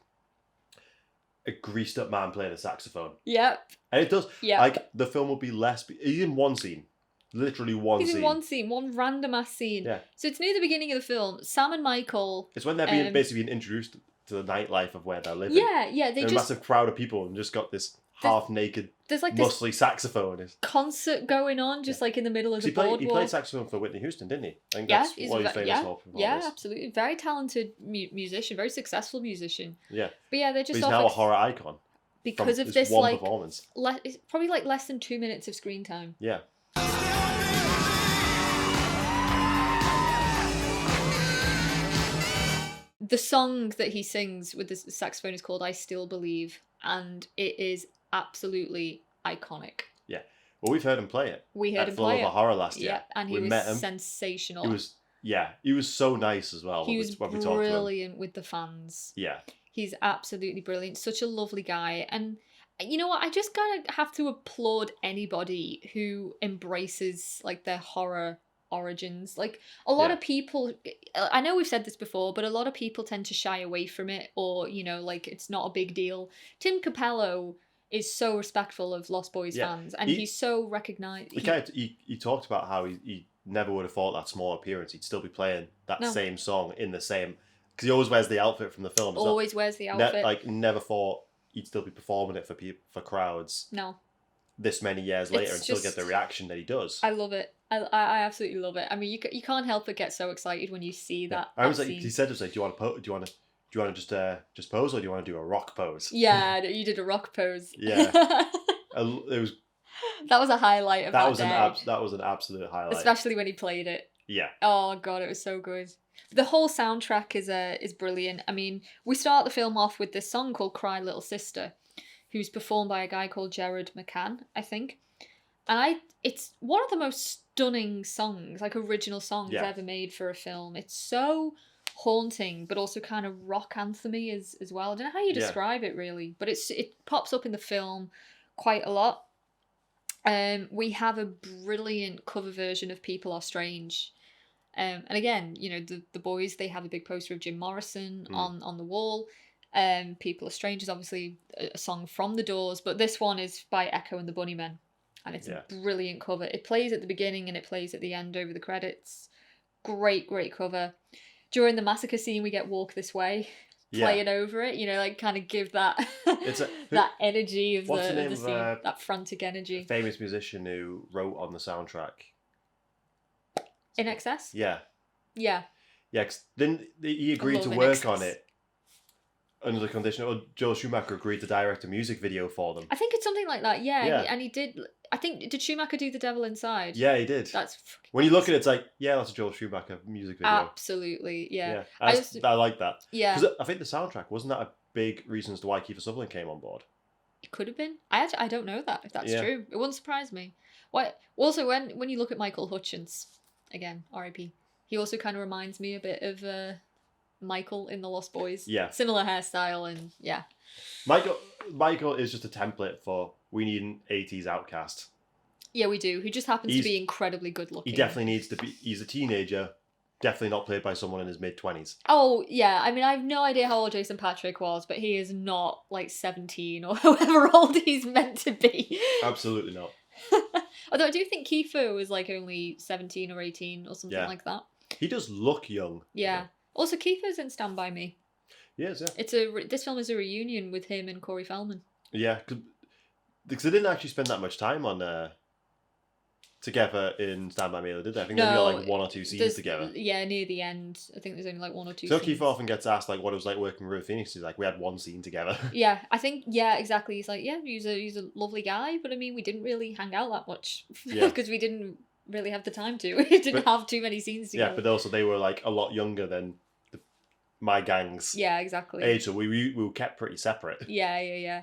A greased up man playing a saxophone. Yep. And it does. Yep. Like, the film will be less... He's in one scene. Literally one scene. He's in one scene. One random ass scene. Yeah. So it's near the beginning of the film. Sam and Michael... It's when they're basically being introduced to the nightlife of where they're living. Yeah. There's a massive crowd of people and just got this half-naked, like muscly saxophone. Concert going on, just like in the middle of the boardwalk. He played saxophone for Whitney Houston, didn't he? I think that's what he's famous for. Yeah, absolutely. Very talented musician, very successful musician. Yeah. But yeah, they're just... But he's now a horror icon. Because of this, one performance. It's probably like less than 2 minutes of screen time. Yeah. The song that he sings with the saxophone is called "I Still Believe," and it is absolutely iconic. Yeah. Well, we've heard him play it. We heard him Full play of a it. Horror last year. Yeah, and he we was met him. sensational. He was so nice as well. He was when we talked to him. brilliant with the fans. Yeah. He's absolutely brilliant. Such a lovely guy. And you know what? I just kind of have to applaud anybody who embraces like their horror origins. Like a lot of people, I know we've said this before, but a lot of people tend to shy away from it, or like it's not a big deal. Tim Capello is so respectful of Lost Boys fans, and he's so recognised. He talked about how he never would have thought that small appearance he'd still be playing that same song in the same, because he always wears the outfit from the film. Always wears the outfit. Never thought he'd still be performing it for crowds. No. This many years later, and still get the reaction that he does. I love it. I absolutely love it. I mean, you can't help but get so excited when you see that. I was like, he said, "Do you want to just pose, or do you want to do a rock pose?" Yeah, you did a rock pose. Yeah, it was. That was a highlight of that day. That was an absolute highlight, especially when he played it. Yeah. Oh god, it was so good. The whole soundtrack is brilliant. I mean, we start the film off with this song called "Cry Little Sister," who's performed by a guy called Jared McCann, I think. And it's one of the most stunning songs, like original songs ever made for a film. It's so haunting, but also kind of rock anthem-y as well. I don't know how you describe it really, but it pops up in the film quite a lot. We have a brilliant cover version of "People Are Strange." And again, the boys, they have a big poster of Jim Morrison on the wall. "People Are Strange" is obviously a song from The Doors, but this one is by Echo and the Bunnymen. And it's a brilliant cover. It plays at the beginning and it plays at the end over the credits. Great, great cover. During the massacre scene, we get "Walk This Way" playing over it. Like kind of give that that energy of the scene, that frantic energy. A famous musician who wrote on the soundtrack. In Excess? Yeah. Yeah. Yeah, because then he agreed to work on it under the condition, or Joel Schumacher agreed to direct a music video for them. I think it's something like that, yeah. And he did, I think, did Schumacher do The Devil Inside? Yeah, he did. That's when you look at it, it's like, yeah, that's a Joel Schumacher music video. Absolutely, yeah. I like that. Yeah. Because I think the soundtrack, wasn't that a big reason as to why Kiefer Sutherland came on board? It could have been. I don't know that, if that's true. It wouldn't surprise me. Why? Also, when you look at Michael Hutchence, again, R.I.P., he also kind of reminds me a bit of Michael in The Lost Boys. Yeah. Similar hairstyle and yeah. Michael is just a template for, we need an 80s outcast. Yeah, we do. Who just happens to be incredibly good looking. He definitely needs to be, he's a teenager, definitely not played by someone in his mid-20s. Oh, yeah. I mean, I have no idea how old Jason Patrick was, but he is not like 17 or however old he's meant to be. Absolutely not. Although I do think Kiefer was like only 17 or 18 or something like that. He does look young. Yeah. Also, Kiefer's in Stand By Me. Yes, yeah. This film is a reunion with him and Corey Feldman. Yeah, because they didn't actually spend that much time on together in Stand By Me, did they? I think they only got like 1 or 2 scenes together. Yeah, near the end. I think there's only like 1 or 2 scenes. So Kiefer often gets asked like what it was like working with River Phoenix. He's like, we had 1 scene together. Yeah, I think, yeah, exactly. He's like, yeah, he's a lovely guy, but I mean, we didn't really hang out that much. Because we didn't really have the time to. We didn't have too many scenes together. Yeah, but also they were like a lot younger than my gang's age, so we were kept pretty separate. Yeah.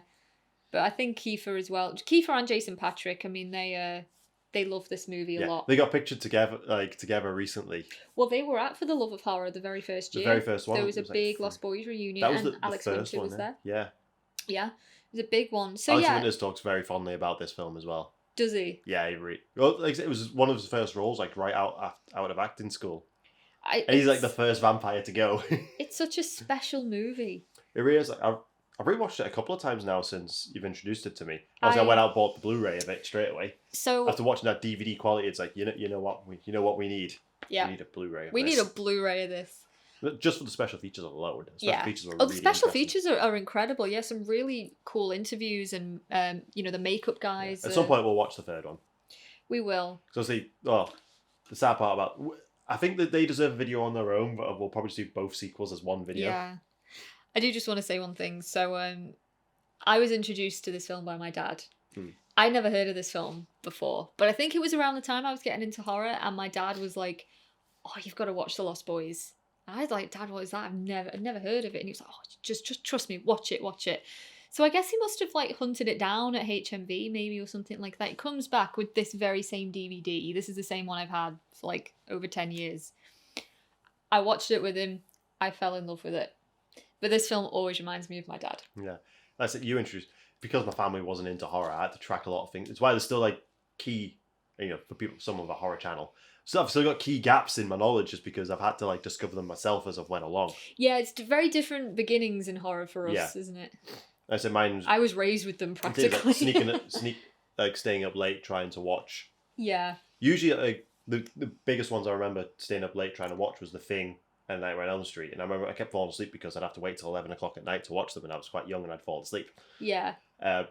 But I think Kiefer as well. Kiefer and Jason Patrick, I mean, they love this movie a lot. They got pictured together recently. Well, they were at For the Love of Horror the very first year. The very first one. There was a big Lost Boys reunion, that was and Alex Winter was there. Yeah. Yeah, it was a big one. So Alex Winters talks very fondly about this film as well. Does he? Yeah, it was one of his first roles, like right out of acting school. And he's like the first vampire to go. It's such a special movie. It really is. Like, I've rewatched it a couple of times now since you've introduced it to me. I went out and bought the Blu-ray of it straight away. So after watching that DVD quality, it's like you know what we need. Yeah, we need a Blu-ray. We need a Blu-ray of this. Just for the special features alone. Features were the special features are incredible. Yeah, some really cool interviews and the makeup guys. Yeah. At some point, we'll watch the third one. We will. So the sad part about. I think that they deserve a video on their own, but we'll probably just do both sequels as one video. Yeah. I do just want to say one thing. So I was introduced to this film by my dad. I never heard of this film before, but I think it was around the time I was getting into horror, and my dad was like, oh, you've got to watch The Lost Boys. And I was like, Dad, what is that? I've never heard of it. And he was like, oh, just trust me, watch it. So I guess he must have like hunted it down at HMV maybe or something like that. It comes back with this very same DVD. This is the same one I've had for like over 10 years. I watched it with him. I fell in love with it. But this film always reminds me of my dad. Yeah. That's it. You introduced, because my family wasn't into horror, I had to track a lot of things. It's why there's still like key, for people, some of a horror channel. So I've still got key gaps in my knowledge just because I've had to like discover them myself as I've went along. Yeah, it's very different beginnings in horror for us, isn't it? I said mine. I was raised with them practically. Staying up late trying to watch. Yeah. Usually, like the biggest ones I remember staying up late trying to watch was The Thing and Nightmare on Elm Street, and I remember I kept falling asleep because I'd have to wait till 11 o'clock at night to watch them, and I was quite young and I'd fall asleep. Yeah. But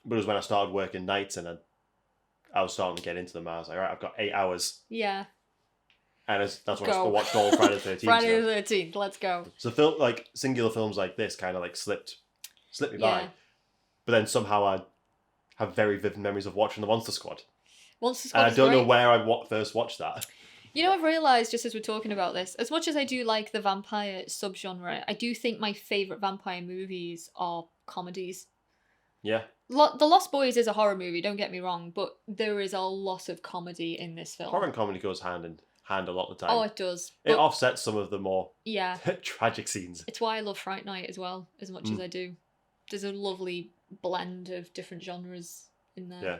it was when I started working nights and I was starting to get into them. I was like, all right, I've got 8 hours. Yeah. And that's when I watched all Friday the 13th. Friday the 13th, let's go. So singular films like this kind of like slipped me by. But then somehow I have very vivid memories of watching the Monster Squad. Monster Squad. And I don't know where I first watched that. You know, I've realised, just as we're talking about this, as much as I do like the vampire subgenre, I do think my favourite vampire movies are comedies. Yeah. The Lost Boys is a horror movie, don't get me wrong, but there is a lot of comedy in this film. Horror and comedy goes hand in hand a lot of the time. Oh, it does. It offsets some of the more tragic scenes. It's why I love Fright Night as well, as much as I do. There's a lovely blend of different genres in there. Yeah.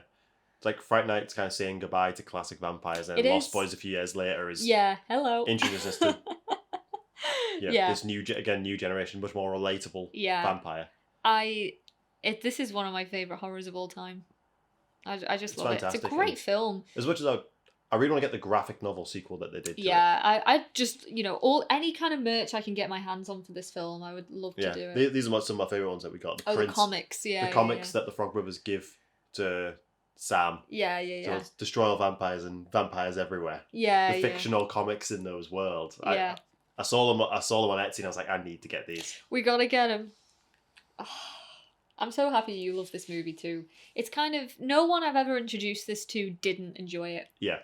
It's like Fright Night's kind of saying goodbye to classic vampires, and Lost Boys a few years later is introducing us to this new generation, much more relatable vampire. This is one of my favourite horrors of all time. I just love fantastic. It's a great film. As much as I really want to get the graphic novel sequel that they did. I just any kind of merch I can get my hands on for this film, I would love to do it. These are some of my favourite ones that we got. The comics, the comics that the Frog Brothers give to Sam. So destroy all vampires and vampires everywhere. The fictional comics in those worlds. I saw them on Etsy and I was like, I need to get these. We gotta get them. Oh, I'm so happy you love this movie too. It's kind of, no one I've ever introduced this to didn't enjoy it. Yeah.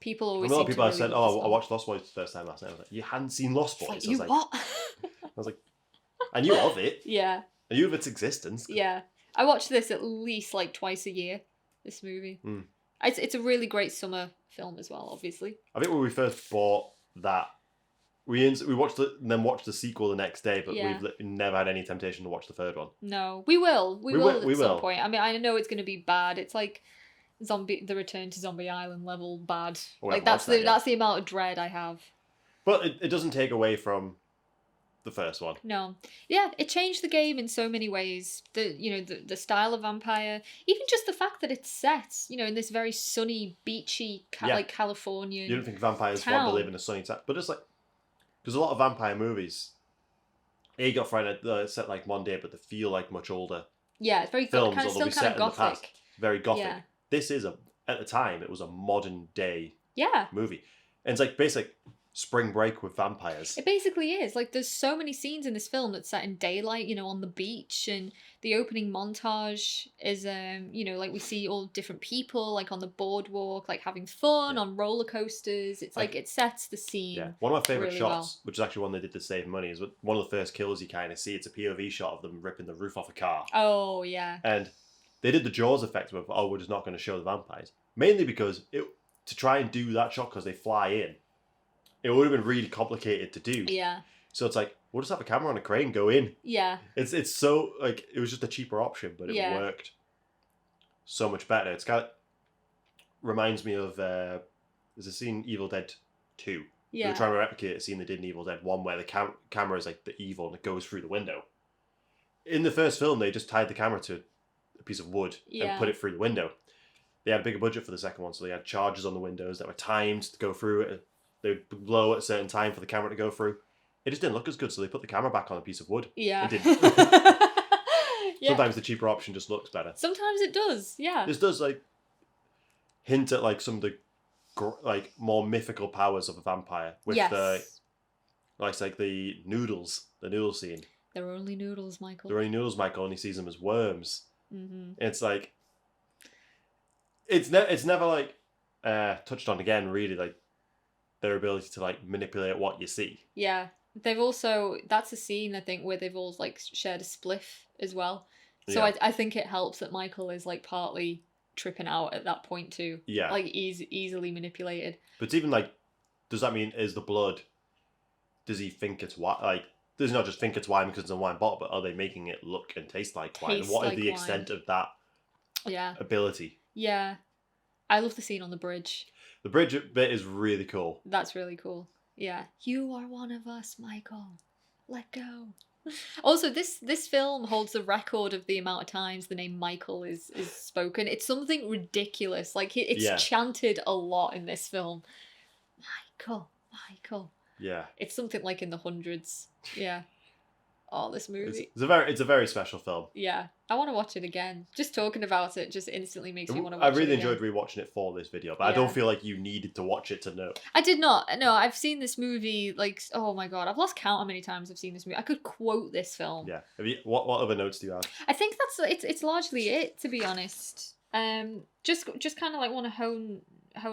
People always. A lot of people have said, "Oh, I watched Lost Boys the first time last night." I was like, "You hadn't seen Lost Boys?" I was like, what? I was like, "I knew of it. Yeah. I knew of its existence." Yeah, I watch this at least like twice a year. This movie. It's a really great summer film as well. Obviously. I think when we first bought that, we watched it and then watched the sequel the next day, but we've never had any temptation to watch the third one. No, we will. We will at some point. I mean, I know it's going to be bad. It's like the Return to Zombie Island level bad. Like that's the amount of dread I have. But it doesn't take away from the first one. No. Yeah, it changed the game in so many ways. The style of vampire, even just the fact that it's set, in this very sunny, beachy, like California. You don't think vampires want to live in a sunny town, but it's like, because a lot of vampire movies, you got Friday set like one day, but they feel like much older. Yeah, it's very films, kind of still kind of gothic. Very gothic. Yeah. This is at the time it was a modern day movie, and it's like basic spring break with vampires. It basically is. Like, there's so many scenes in this film that's set in daylight, on the beach, and the opening montage is like we see all different people like on the boardwalk, like having fun on roller coasters. It's like it sets the scene. Yeah, one of my favourite shots, which is actually one they did to save money, is one of the first kills you kind of see. It's a POV shot of them ripping the roof off a car. Oh yeah. And they did the Jaws effect of, we're just not going to show the vampires, mainly because to try and do that shot because they fly in, it would have been really complicated to do. Yeah. So it's like, we'll just have a camera on a crane go in. Yeah. It's so, like, it was just a cheaper option, but it worked so much better. It's kind of reminds me of, there's a scene in Evil Dead 2. Yeah. They were trying to replicate a scene they did in Evil Dead 1 where the camera is like the evil and it goes through the window. In the first film, they just tied the camera to a piece of wood and put it through the window. They had a bigger budget for the second one, so they had charges on the windows that were timed to go through it. They would blow at a certain time for the camera to go through. It just didn't look as good, so they put the camera back on a piece of wood. Yeah. It didn't. Sometimes the cheaper option just looks better. Sometimes it does, yeah. This does, like, hint at, like, some of the, like, more mythical powers of a vampire. With the, like the noodle scene. They're only noodles, Michael. They're only noodles, Michael, and he sees them as worms. Mm-hmm. It's like, it's never, like, touched on again, really, like, their ability to like manipulate what you see. Yeah. They've also, that's a scene I think where they've all like shared a spliff as well. So Yeah. I think it helps that Michael is like partly tripping out at that point too. Yeah. Like easily manipulated. But it's even like, does that mean is the blood? Does he think it's wine? Like, does he not just think it's wine because it's a wine bottle? But are they making it look and taste like wine? And what is Like the wine. extent of that Yeah. ability? Yeah. I love the scene on the bridge. The bridge bit is really cool. That's really cool. Yeah. You are one of us, Michael. Let go. Also, this film holds the record of the amount of times the name Michael is spoken. It's something ridiculous. Like, it's chanted a lot in this film. Michael. Yeah. It's something like in the hundreds. Yeah. Oh, this movie. It's a very special film. Yeah. I want to watch it again. Just talking about it just instantly makes me want to watch I it really again. enjoyed rewatching it for this video, but I don't feel like you needed to watch it to know. I did not. No, I've seen this movie like, oh my god, I've lost count how many times I've seen this movie. I could quote this film. Yeah. What other notes do you have? I think it's largely it, to be honest. Just kind of like want to hone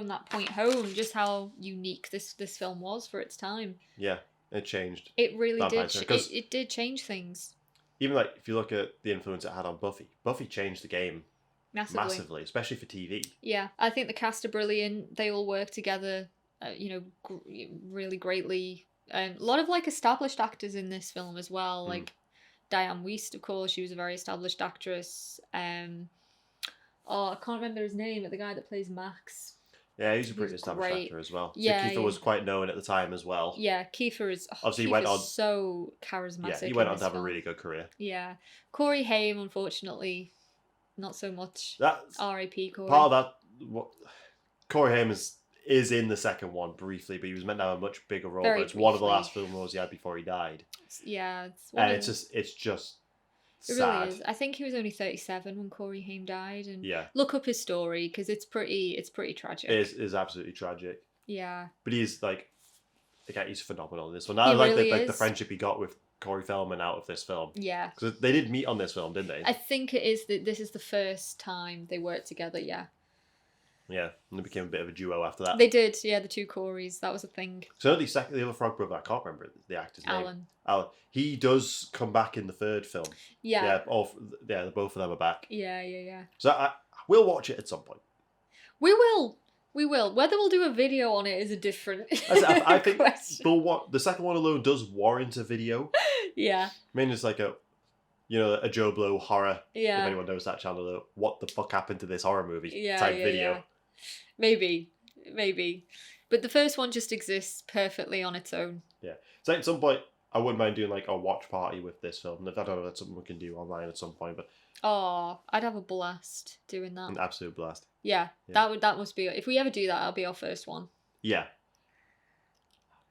that point home, just how unique this film was for its time. Yeah, it changed. It really did. Because It did change things. even like if you look at the influence it had on Buffy, Buffy changed the game Massively, especially for TV. Yeah, I think the cast are brilliant. They all work together, really greatly. A lot of like established actors in this film as well, like Diane Wiest, of course. She was a very established actress. I can't remember his name, but the guy that plays Max. Yeah, he's a pretty established actor as well. Yeah, so Kiefer was quite known at the time as well. Yeah, Kiefer is obviously he went on so charismatic. Yeah, he went on to have a really good career. Yeah, Corey Haim, unfortunately, not so much. That's R.I.P. Corey. Part of that. Corey Haim is in the second one briefly, but he was meant to have a much bigger role. But it's one of the last film roles he had before he died. Yeah, it's just. It really is. I think he was only 37 when Corey Haim died, and look up his story because it's pretty tragic. It is absolutely tragic. Yeah. But he's like, again, he's phenomenal in this one. I like the friendship he got with Corey Feldman out of this film. Yeah. Because they did meet on this film, didn't they? I think it is this is the first time they worked together. Yeah. Yeah, and they became a bit of a duo after that. They did, yeah, the two Coreys. That was a thing. So the other frog brother, I can't remember the actor's name. Alan. He does come back in the third film. Yeah. Yeah, both of them are back. Yeah. So we'll watch it at some point. We will. Whether we'll do a video on it is a different I think question. The second one alone does warrant a video. Yeah. I mean, it's like a Joe Blow horror. Yeah. If anyone knows that channel, what the fuck happened to this horror movie type video. Yeah. Maybe. But the first one just exists perfectly on its own. Yeah. So at some point, I wouldn't mind doing like a watch party with this film. I don't know if that's something we can do online at some point, but... Oh, I'd have a blast doing that. An absolute blast. Yeah. That must be... If we ever do that, that'll be our first one. Yeah.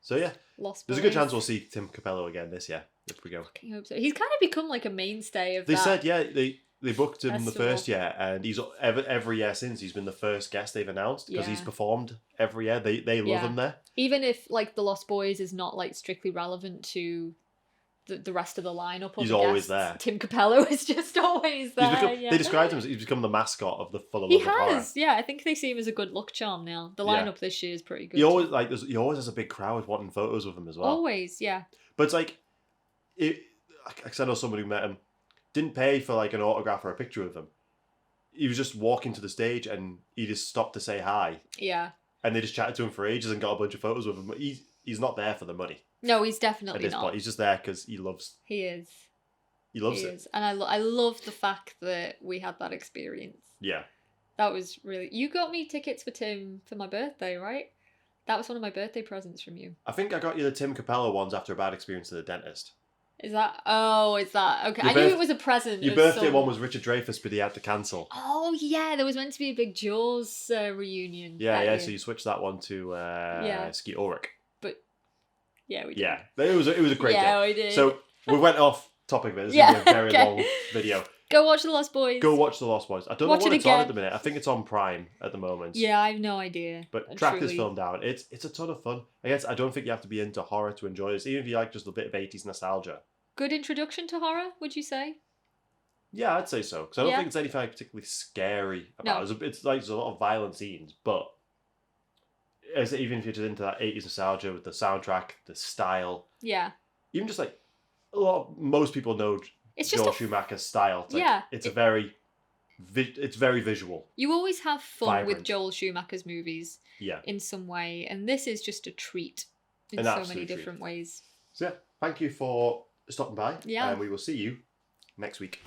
So yeah. Lost There's Boys. a good chance we'll see Tim Capello again this year, if we go. I hope so. He's kind of become like a mainstay of They said, yeah, they booked him festival. the first year, and he's every year since he's been the first guest they've announced because he's performed every year. They love him there. Even if like the Lost Boys is not like strictly relevant to the rest of the lineup, he's always there. Tim Capello is just always there. They described him as he's become the mascot of the Full of He Love of Horror. has, yeah. I think they see him as a good luck charm now. The lineup this year is pretty good. He always has a big crowd wanting photos with him as well. Always, yeah. But it's like, I know someone who met him, didn't pay for like an autograph or a picture of him. He was just walking to the stage and he just stopped to say hi. Yeah. And they just chatted to him for ages and got a bunch of photos with him. He's not there for the money. No, he's definitely at this not. point. He's just there because he loves. He is. He loves it. And I love the fact that we had that experience. Yeah. That was really... You got me tickets for Tim for my birthday, right? That was one of my birthday presents from you. I think I got you the Tim Capello ones after a bad experience at the dentist. Is that... Oh, is that... Okay, I knew it was a present. Your birthday one was Richard Dreyfuss, but he had to cancel. Oh, yeah, there was meant to be a big Jaws reunion. Yeah, so you switched that one to Skeet Ulrich. But, yeah, we did. Yeah, it was a great day. Yeah, we did. So, we went off topic of it. This is a very long video. Go watch The Lost Boys. Go watch The Lost Boys. I don't know what it's on at the minute. I think it's on Prime at the moment. Yeah, I have no idea. But track this film down. It's a ton of fun. I guess I don't think you have to be into horror to enjoy this, even if you like just a bit of 80s nostalgia. Good introduction to horror, would you say? Yeah, I'd say so. Because I don't think it's anything particularly scary about it. It's like there's a lot of violent scenes, but even if you're just into that 80s nostalgia with the soundtrack, the style, Yeah. even just like most people know It's just Joel Schumacher's style. It's very visual. You always have fun vibrant. with Joel Schumacher's movies. Yeah. In some way, and this is just a treat in so many different ways. So yeah, thank you for stopping by. Yeah. And we will see you next week.